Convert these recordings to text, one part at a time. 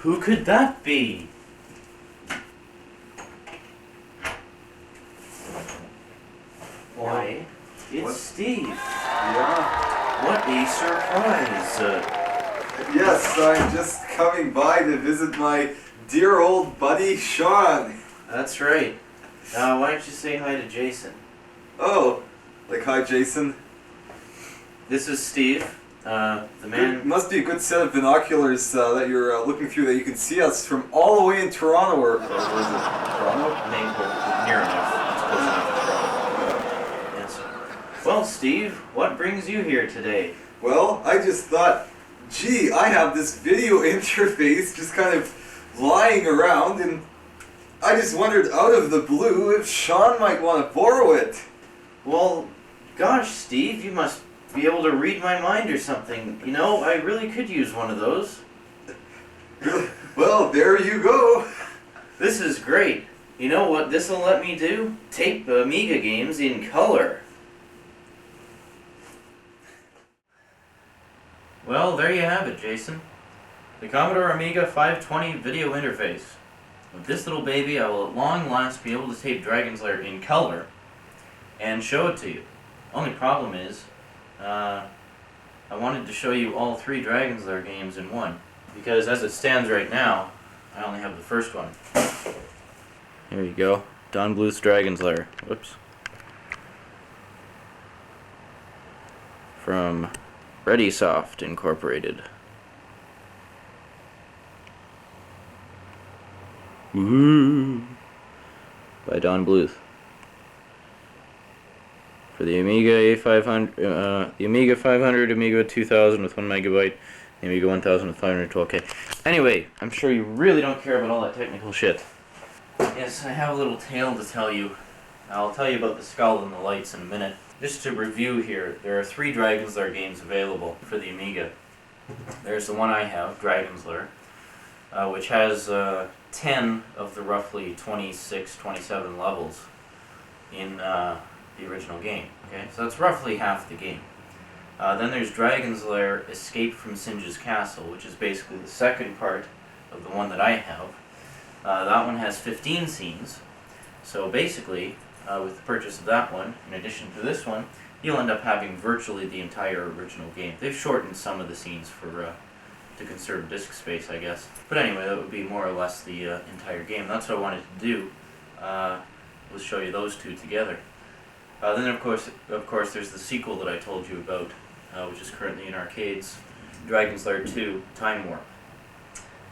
Who could that be? Why, it's What? Steve. Yeah. What a surprise. Yes, I'm just coming by to visit my dear old buddy Sean. That's right. Why don't you say hi to Jason? Oh, like hi Jason. This is Steve, the man... Good, must be a good set of binoculars that you're looking through that you can see us from all the way in Toronto, or where is it? Toronto? Maple, near enough. It's close enough to Toronto. Yes. Well, Steve, what brings you here today? Well, I just thought, gee, I have this video interface just kind of lying around, and I just wondered out of the blue if Sean might want to borrow it. Well, gosh, Steve, you must be able to read my mind or something. You know, I really could use one of those. Well, there you go. This is great. You know what this will let me do? Tape Amiga games in color. Well, there you have it, Jason. The Commodore Amiga 520 video interface. With this little baby, I will at long last be able to tape Dragon's Lair in color and show it to you. Only problem is, I wanted to show you all 3 Dragon's Lair games in one, because as it stands right now, I only have the first one. Here you go, Don Bluth's Dragon's Lair. Whoops. From ReadySoft Incorporated. Woohoo! By Don Bluth. For the Amiga A500, the Amiga 500, Amiga 2000 with 1 megabyte, the Amiga 1000 with 512K. Anyway, I'm sure you really don't care about all that technical shit. Yes, I have a little tale to tell you. I'll tell you about the skull and the lights in a minute. Just to review here, there are 3 Dragon's Lair games available for the Amiga. There's the one I have, Dragon's Lair, which has 10 of the roughly 26, 27 levels in the original game. Okay, so that's roughly half the game. Then there's Dragon's Lair Escape from Singe's Castle, which is basically the second part of the one that I have. That one has 15 scenes, so basically, with the purchase of that one, in addition to this one, you'll end up having virtually the entire original game. They've shortened some of the scenes for to conserve disk space, I guess. But anyway, that would be more or less the entire game. That's what I wanted to do, was show you those 2 together. Then of course, there's the sequel that I told you about, which is currently in arcades, Dragon's Lair 2: Time Warp.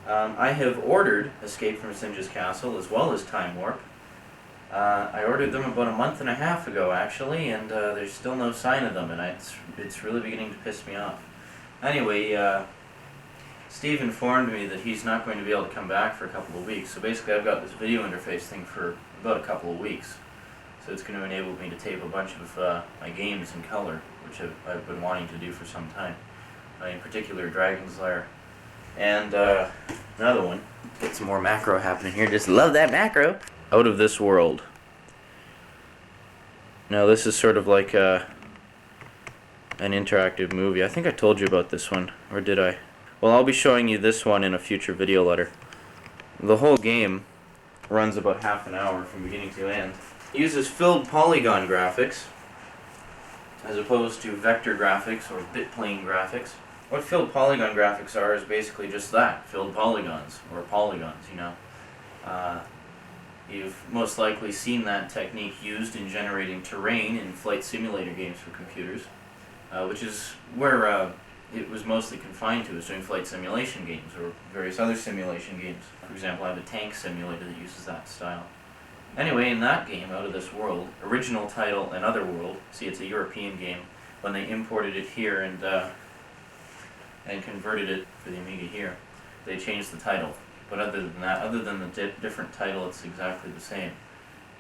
I have ordered Escape from Singe's Castle as well as Time Warp. I ordered them about a month and a half ago, actually, and there's still no sign of them, and it's really beginning to piss me off. Anyway, Steve informed me that he's not going to be able to come back for a couple of weeks, so basically I've got this video interface thing for about a couple of weeks. So it's going to enable me to tape a bunch of my games in color, which I've been wanting to do for some time. In particular, Dragon's Lair. And another one. Get some more macro happening here. Just love that macro. Out of This World. Now this is sort of like an interactive movie. I think I told you about this one, or did I? Well, I'll be showing you this one in a future video letter. The whole game runs about half an hour from beginning to end. It uses filled polygon graphics as opposed to vector graphics or bitplane graphics. What filled polygon graphics are is basically just that, filled polygons, or polygons, you know. You've most likely seen that technique used in generating terrain in flight simulator games for computers, which is where it was mostly confined to, is doing flight simulation games or various other simulation games. For example, I have a tank simulator that uses that style. Anyway, in that game, Out of This World, original title Another World, see it's a European game, when they imported it here and converted it for the Amiga here, they changed the title. But other than that, other than the different title, it's exactly the same.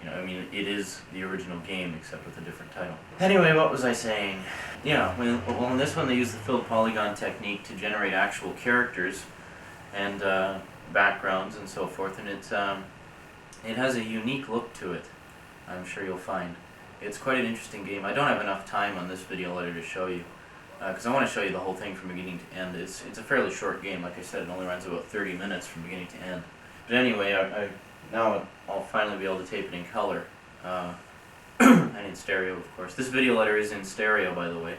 You know, I mean, it is the original game except with a different title. Anyway, what was I saying? Yeah, well in this one they use the filled polygon technique to generate actual characters and backgrounds and so forth, and it has a unique look to it, I'm sure you'll find. It's quite an interesting game. I don't have enough time on this video letter to show you, because I want to show you the whole thing from beginning to end. It's a fairly short game. Like I said, it only runs about 30 minutes from beginning to end. But anyway, now I'll finally be able to tape it in color. And in stereo, of course. This video letter is in stereo, by the way.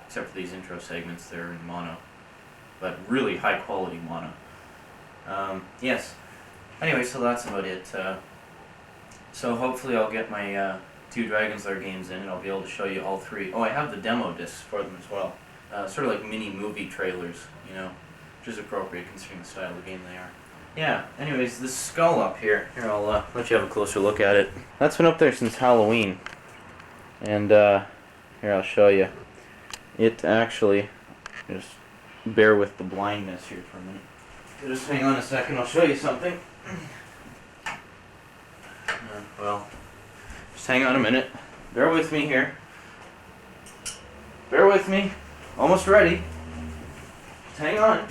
Except for these intro segments, they're in mono. But really high quality mono. Yes. Anyway, so that's about it. So hopefully I'll get my 2 Dragon's Lair games in, and I'll be able to show you all 3. Oh, I have the demo discs for them as well. Sort of like mini movie trailers, you know, which is appropriate considering the style of the game they are. Yeah, anyways, this skull up here, I'll let you have a closer look at it. That's been up there since Halloween. And here, I'll show you. It actually, just bear with the blindness here for a minute. So just hang on a second, I'll show you something. Well, just hang on a minute. Bear with me here. Bear with me. Almost ready. Just hang on.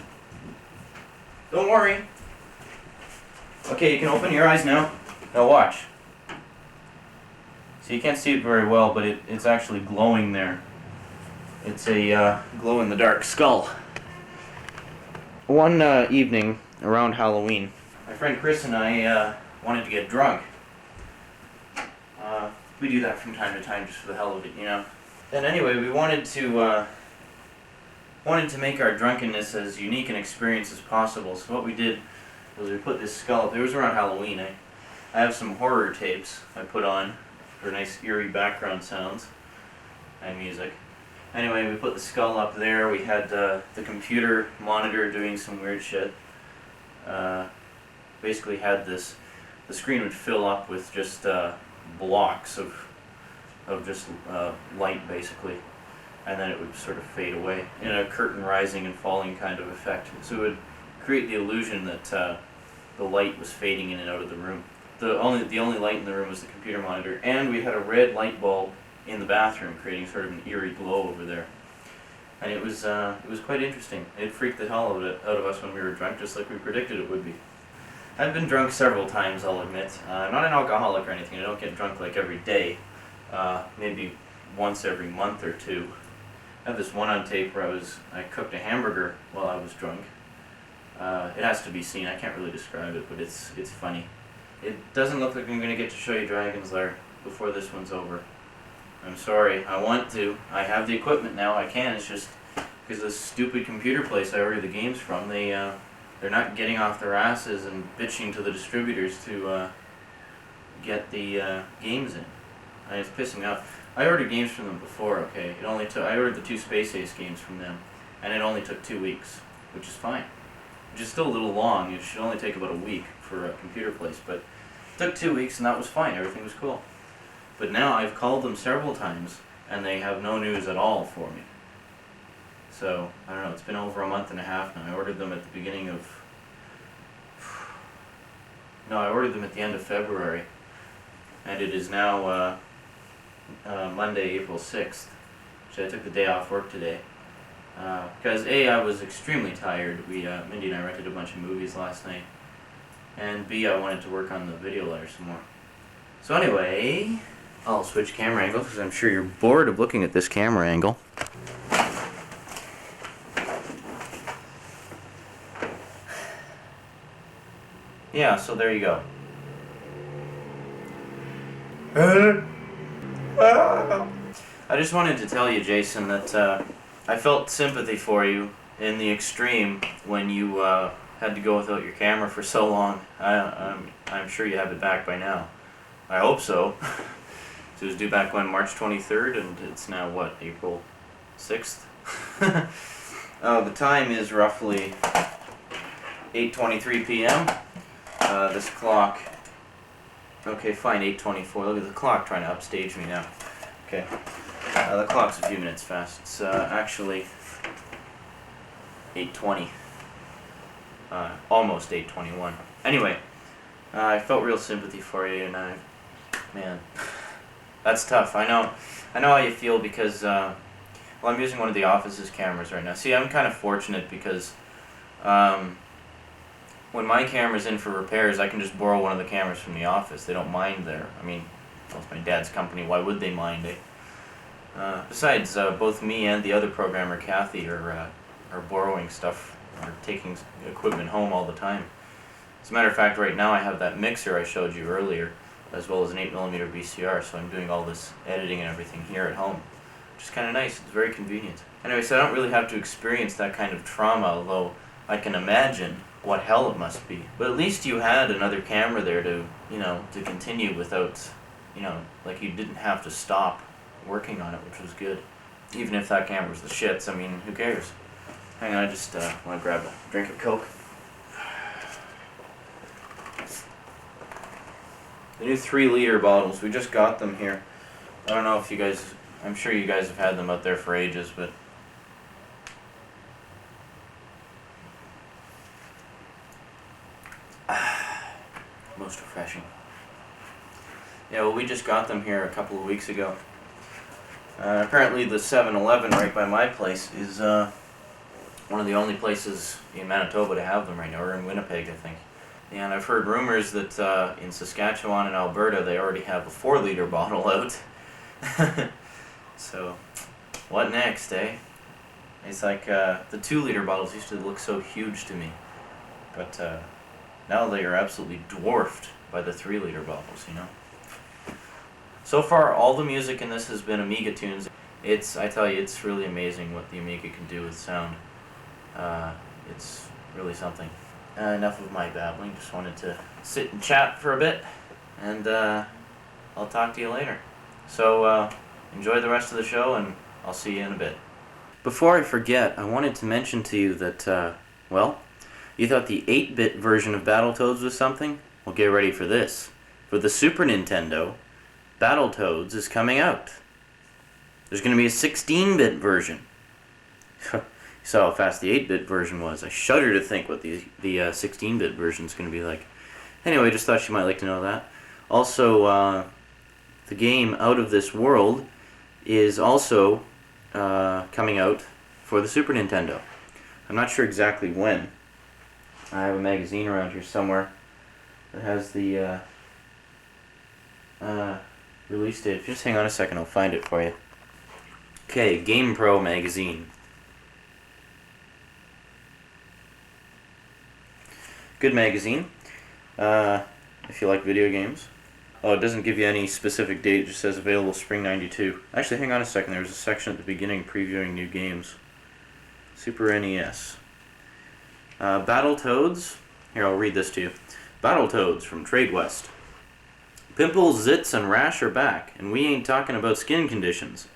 Don't worry. Okay, you can open your eyes now. Now watch. So you can't see it very well, but it's actually glowing there. It's a glow-in-the-dark skull. One evening around Halloween, my friend Chris and I wanted to get drunk. We do that from time to time just for the hell of it, you know. And anyway, we wanted to make our drunkenness as unique an experience as possible. So what we did was we put this skull up. It was around Halloween. I have some horror tapes I put on for nice eerie background sounds and music. Anyway, we put the skull up there. We had the computer monitor doing some weird shit. Basically had this, the screen would fill up with just blocks of just light, basically, and then it would sort of fade away in a curtain rising and falling kind of effect. So it would create the illusion that the light was fading in and out of the room. The only light in the room was the computer monitor, and we had a red light bulb in the bathroom, creating sort of an eerie glow over there. And it was quite interesting. It freaked the hell out of us when we were drunk, just like we predicted it would be. I've been drunk several times, I'll admit. I'm not an alcoholic or anything. I don't get drunk like every day. Maybe once every month or 2. I have this one on tape where I cooked a hamburger while I was drunk. It has to be seen. I can't really describe it, but it's funny. It doesn't look like I'm going to get to show you Dragon's Lair before this one's over. I'm sorry. I want to. I have the equipment now. I can. It's just because this stupid computer place I ordered the games from, they're not getting off their asses and bitching to the distributors to get the games in. And it's pissing me off. I ordered games from them before, okay? I ordered the 2 Space Ace games from them, and it only took 2 weeks, which is fine. Which is still a little long. It should only take about a week for a computer place, but it took 2 weeks and that was fine. Everything was cool. But now I've called them several times, and they have no news at all for me. So, I don't know, it's been over a month and a half now. I ordered them at the beginning of... No, I ordered them at the end of February. And it is now Monday, April 6th. So I took the day off work today. Because A, I was extremely tired. Mindy and I rented a bunch of movies last night. And B, I wanted to work on the video letter some more. So anyway, I'll switch camera angles because I'm sure you're bored of looking at this camera angle. Yeah, so there you go. I just wanted to tell you, Jason, that I felt sympathy for you in the extreme when you had to go without your camera for so long. I'm sure you have it back by now. I hope so. So it was due back when, March 23rd, and it's now what, April 6th? The time is roughly 8:23 p.m. This clock. Okay, fine, 8:24. Look at the clock trying to upstage me now. Okay. The clock's a few minutes fast. It's actually 8:20. Almost 8:21. Anyway, I felt real sympathy for you, and man, that's tough. I know how you feel because, well, I'm using one of the office's cameras right now. See, I'm kind of fortunate because, when my camera's in for repairs, I can just borrow one of the cameras from the office. They don't mind there. I mean, well, it's my dad's company. Why would they mind it? Besides, both me and the other programmer, Kathy, are borrowing stuff, or taking equipment home all the time. As a matter of fact, right now I have that mixer I showed you earlier, as well as an 8mm VCR, so I'm doing all this editing and everything here at home, which is kind of nice. It's very convenient. Anyway, so I don't really have to experience that kind of trauma, although I can imagine what hell it must be. But at least you had another camera there to, to continue without, like you didn't have to stop working on it, which was good. Even if that camera was the shits, I mean, who cares? Hang on, I just want to grab a drink of Coke. The new 3-liter bottles, we just got them here. I don't know if you guys, I'm sure you guys have had them out there for ages, but most refreshing. Yeah, well, we just got them here a couple of weeks ago. Apparently the 7-Eleven right by my place is one of the only places in Manitoba to have them right now, or in Winnipeg, I think. And I've heard rumors that in Saskatchewan and Alberta they already have a 4-liter bottle out. So, what next, eh? It's like the 2-liter bottles used to look so huge to me, but now they are absolutely dwarfed by the 3-liter bottles, So far, all the music in this has been Amiga tunes. I tell you, it's really amazing what the Amiga can do with sound. It's really something. Enough of my babbling, just wanted to sit and chat for a bit, and I'll talk to you later. So, enjoy the rest of the show, and I'll see you in a bit. Before I forget, I wanted to mention to you that, well, you thought the 8-bit version of Battletoads was something? Well, get ready for this. For the Super Nintendo, Battletoads is coming out. There's going to be a 16-bit version. You saw how fast the 8-bit version was. I shudder to think what the 16-bit version is going to be like. Anyway, just thought you might like to know that. Also, the game Out of This World is also coming out for the Super Nintendo. I'm not sure exactly when. I have a magazine around here somewhere that has the release date. Just hang on a second, I'll find it for you. Okay, GamePro magazine. Good magazine, if you like video games. Oh, it doesn't give you any specific date, it just says available spring 92. Actually, hang on a second, there was a section at the beginning previewing new games. Super NES. Battletoads, here I'll read this to you. Battletoads from Trade West. Pimples, zits, and rash are back, and we ain't talking about skin conditions.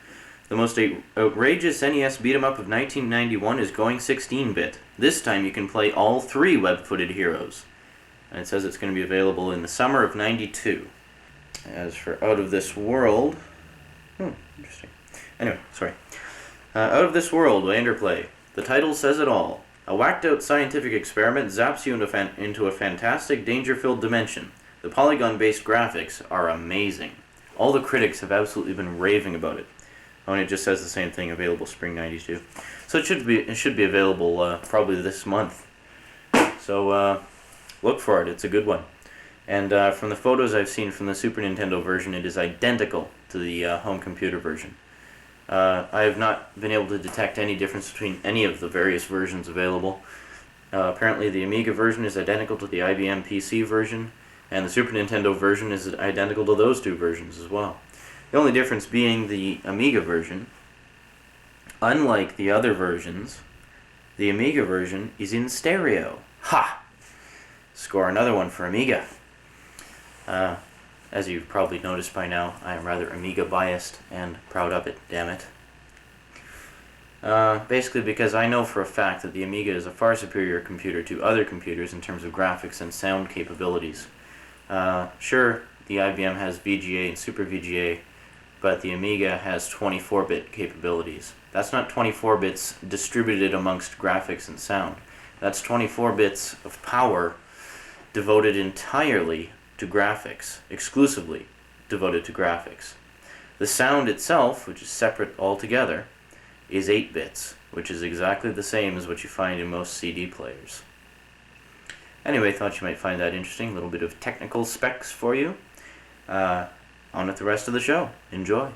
The most outrageous NES beat-em-up of 1991 is going 16-bit. This time you can play all 3 web-footed heroes. And it says it's going to be available in the summer of 92. As for Out of This World... interesting. Anyway, sorry. Out of This World, Wanderplay. The title says it all. A whacked-out scientific experiment zaps you into a fantastic, danger-filled dimension. The polygon-based graphics are amazing. All the critics have absolutely been raving about it. Oh, and it just says the same thing, available spring 92. So it should be available probably this month. So look for it, it's a good one. And from the photos I've seen from the Super Nintendo version, it is identical to the home computer version. I have not been able to detect any difference between any of the various versions available. Apparently the Amiga version is identical to the IBM PC version, and the Super Nintendo version is identical to those 2 versions as well. The only difference being the Amiga version, unlike the other versions, the Amiga version is in stereo. Ha! Score another one for Amiga. As you've probably noticed by now, I am rather Amiga biased and proud of it, damn it. Basically because I know for a fact that the Amiga is a far superior computer to other computers in terms of graphics and sound capabilities. Sure, the IBM has VGA and Super VGA, but the Amiga has 24-bit capabilities. That's not 24 bits distributed amongst graphics and sound. That's 24 bits of power devoted entirely to graphics, exclusively devoted to graphics. The sound itself, which is separate altogether, is 8 bits, which is exactly the same as what you find in most CD players. Anyway, thought you might find that interesting. A little bit of technical specs for you. On with the rest of the show. Enjoy.